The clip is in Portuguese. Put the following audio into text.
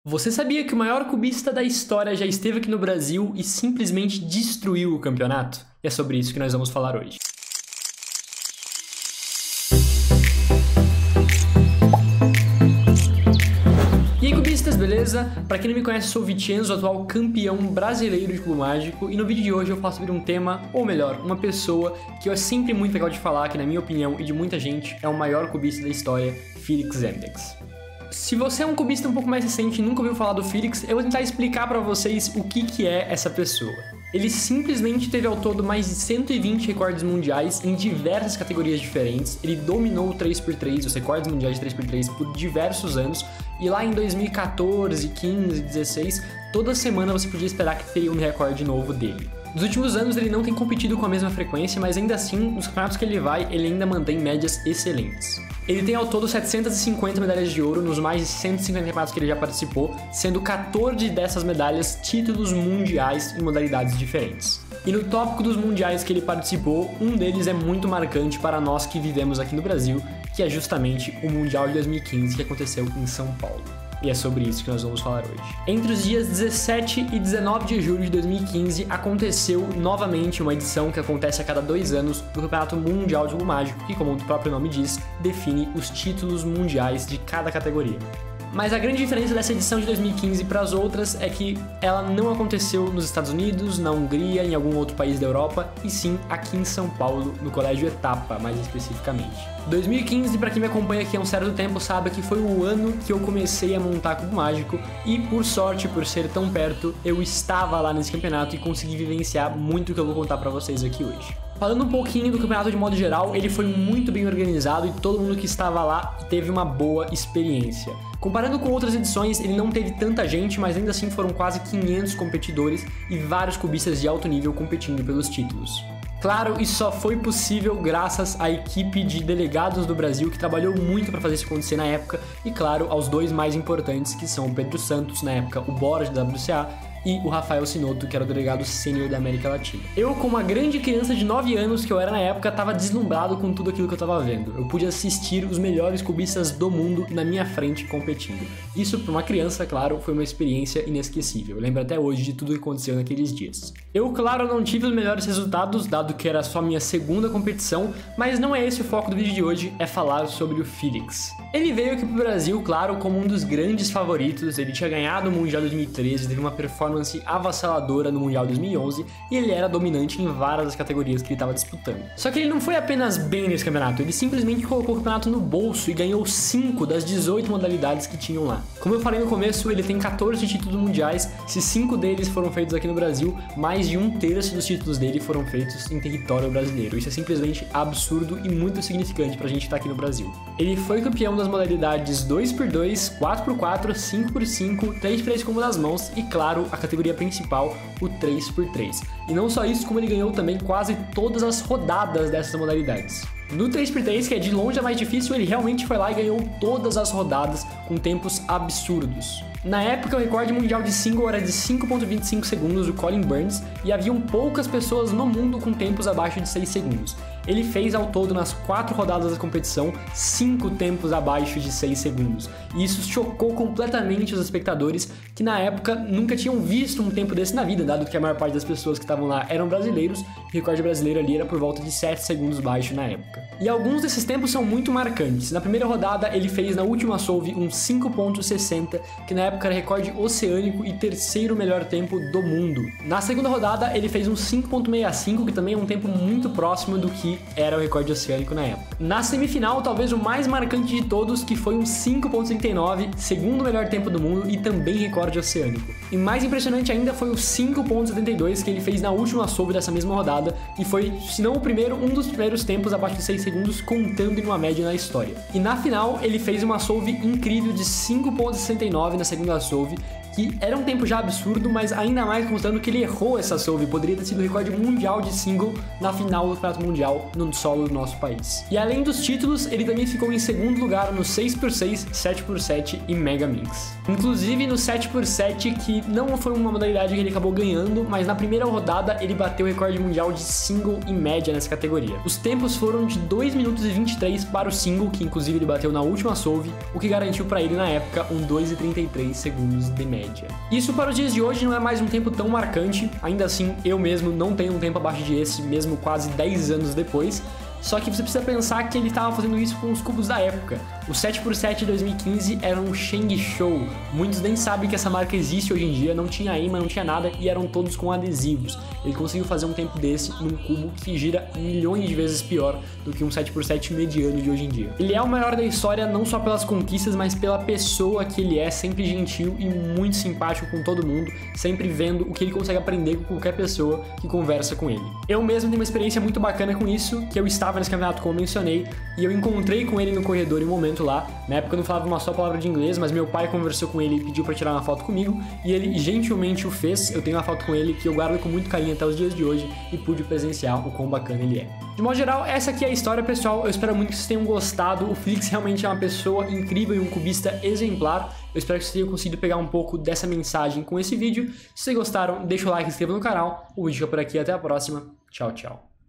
Você sabia que o maior cubista da história já esteve aqui no Brasil e simplesmente destruiu o campeonato? E é sobre isso que nós vamos falar hoje. E aí, cubistas, beleza? Pra quem não me conhece, eu sou o Vicenzo, atual campeão brasileiro de cubo mágico, e no vídeo de hoje eu faço sobre um tema, ou melhor, uma pessoa que é sempre muito legal de falar, que na minha opinião e de muita gente é o maior cubista da história, Felix Zemdegs. Se você é um cubista um pouco mais recente e nunca ouviu falar do Felix, eu vou tentar explicar pra vocês o que é essa pessoa. Ele simplesmente teve ao todo mais de 120 recordes mundiais em diversas categorias diferentes, ele dominou o 3x3, os recordes mundiais de 3x3 por diversos anos, e lá em 2014, 15, 16, toda semana você podia esperar que teria um recorde novo dele. Nos últimos anos ele não tem competido com a mesma frequência, mas ainda assim, nos campeonatos que ele vai, ele ainda mantém médias excelentes. Ele tem ao todo 750 medalhas de ouro nos mais de 150 campeonatos que ele já participou, sendo 14 dessas medalhas títulos mundiais em modalidades diferentes. E no tópico dos mundiais que ele participou, um deles é muito marcante para nós que vivemos aqui no Brasil, que é justamente o Mundial de 2015 que aconteceu em São Paulo. E é sobre isso que nós vamos falar hoje. Entre os dias 17 e 19 de julho de 2015, aconteceu novamente uma edição que acontece a cada 2 anos do Campeonato Mundial de Cubo Mágico, que, como o próprio nome diz, define os títulos mundiais de cada categoria. Mas a grande diferença dessa edição de 2015 para as outras é que ela não aconteceu nos Estados Unidos, na Hungria, em algum outro país da Europa, e sim aqui em São Paulo, no Colégio Etapa, mais especificamente. 2015, para quem me acompanha aqui há um certo tempo, sabe que foi o ano que eu comecei a montar cubo mágico e, por sorte, por ser tão perto, eu estava lá nesse campeonato e consegui vivenciar muito o que eu vou contar para vocês aqui hoje. Falando um pouquinho do campeonato de modo geral, ele foi muito bem organizado e todo mundo que estava lá teve uma boa experiência. Comparando com outras edições, ele não teve tanta gente, mas ainda assim foram quase 500 competidores e vários cubistas de alto nível competindo pelos títulos. Claro, isso só foi possível graças à equipe de delegados do Brasil que trabalhou muito para fazer isso acontecer na época e, claro, aos dois mais importantes, que são o Pedro Santos, na época o Boras da WCA, e o Rafael Sinotto, que era o delegado sênior da América Latina. Eu, como uma grande criança de 9 anos que eu era na época, estava deslumbrado com tudo aquilo que eu estava vendo. Eu pude assistir os melhores cubistas do mundo na minha frente competindo. Isso, para uma criança, claro, foi uma experiência inesquecível. Eu lembro até hoje de tudo que aconteceu naqueles dias. Eu, claro, não tive os melhores resultados, dado que era só minha segunda competição, mas não é esse o foco do vídeo de hoje, é falar sobre o Felix. Ele veio aqui pro Brasil, claro, como um dos grandes favoritos, ele tinha ganhado o Mundial 2013, teve uma performance avassaladora no Mundial 2011 e ele era dominante em várias das categorias que ele estava disputando. Só que ele não foi apenas bem nesse campeonato, ele simplesmente colocou o campeonato no bolso e ganhou 5 das 18 modalidades que tinham lá. Como eu falei no começo, ele tem 14 títulos mundiais, se 5 deles foram feitos aqui no Brasil, mais de 1/3 dos títulos dele foram feitos em território brasileiro. Isso é simplesmente absurdo e muito significante pra gente estar aqui no Brasil. Ele foi campeão das modalidades 2x2, 4x4, 5x5, 3x3 como das mãos e, claro, a categoria principal, o 3x3. E não só isso, como ele ganhou também quase todas as rodadas dessas modalidades. No 3x3, que é de longe a mais difícil, ele realmente foi lá e ganhou todas as rodadas com tempos absurdos. Na época, o recorde mundial de single era de 5.25 segundos do Colin Burns e haviam poucas pessoas no mundo com tempos abaixo de 6 segundos. Ele fez ao todo nas 4 rodadas da competição 5 tempos abaixo de 6 segundos. E isso chocou completamente os espectadores que na época nunca tinham visto um tempo desse na vida, dado que a maior parte das pessoas que estavam lá eram brasileiros, e o recorde brasileiro ali era por volta de 7 segundos baixo na época. E alguns desses tempos são muito marcantes. Na primeira rodada ele fez na última solve um 5.60, que na época era recorde oceânico e terceiro melhor tempo do mundo. Na segunda rodada ele fez um 5.65, que também é um tempo muito próximo do que era o recorde oceânico na época. Na semifinal, talvez o mais marcante de todos, que foi um 5.39, segundo melhor tempo do mundo e também recorde oceânico. E mais impressionante ainda foi o 5.72 que ele fez na última solve dessa mesma rodada e foi, se não o primeiro, um dos primeiros tempos abaixo de 6 segundos, contando em uma média na história. E na final, ele fez uma solve incrível de 5.69 na segunda solve, que era um tempo já absurdo, mas ainda mais considerando que ele errou essa solve, poderia ter sido o recorde mundial de single na final do Campeonato Mundial no solo do nosso país. E além além dos títulos, ele também ficou em segundo lugar no 6x6, 7x7 e Mega Mix. Inclusive no 7x7, que não foi uma modalidade que ele acabou ganhando, mas na primeira rodada ele bateu o recorde mundial de single e média nessa categoria. Os tempos foram de 2 minutos e 23 para o single, que inclusive ele bateu na última solve, o que garantiu para ele na época um 2 e 33 segundos de média. Isso para os dias de hoje não é mais um tempo tão marcante, ainda assim eu mesmo não tenho um tempo abaixo de esse, mesmo quase 10 anos depois. Só que você precisa pensar que ele estava fazendo isso com os cubos da época. O 7x7 de 2015 era um Sheng Show. Muitos nem sabem que essa marca existe hoje em dia, não tinha imã, não tinha nada e eram todos com adesivos. Ele conseguiu fazer um tempo desse num cubo que gira milhões de vezes pior do que um 7x7 mediano de hoje em dia. Ele é o maior da história não só pelas conquistas, mas pela pessoa que ele é, sempre gentil e muito simpático com todo mundo, sempre vendo o que ele consegue aprender com qualquer pessoa que conversa com ele. Eu mesmo tenho uma experiência muito bacana com isso, que eu estava nesse campeonato, como eu mencionei, e eu encontrei com ele no corredor em um momento lá. Na época eu não falava uma só palavra de inglês, mas meu pai conversou com ele e pediu pra tirar uma foto comigo, e ele gentilmente o fez. Eu tenho uma foto com ele que eu guardo com muito carinho até os dias de hoje e pude presenciar o quão bacana ele é. De modo geral, essa aqui é a história, pessoal. Eu espero muito que vocês tenham gostado. O Felix realmente é uma pessoa incrível e um cubista exemplar. Eu espero que vocês tenham conseguido pegar um pouco dessa mensagem com esse vídeo. Se vocês gostaram, deixa o like e se inscreva no canal. O vídeo fica por aqui, até a próxima. Tchau, tchau.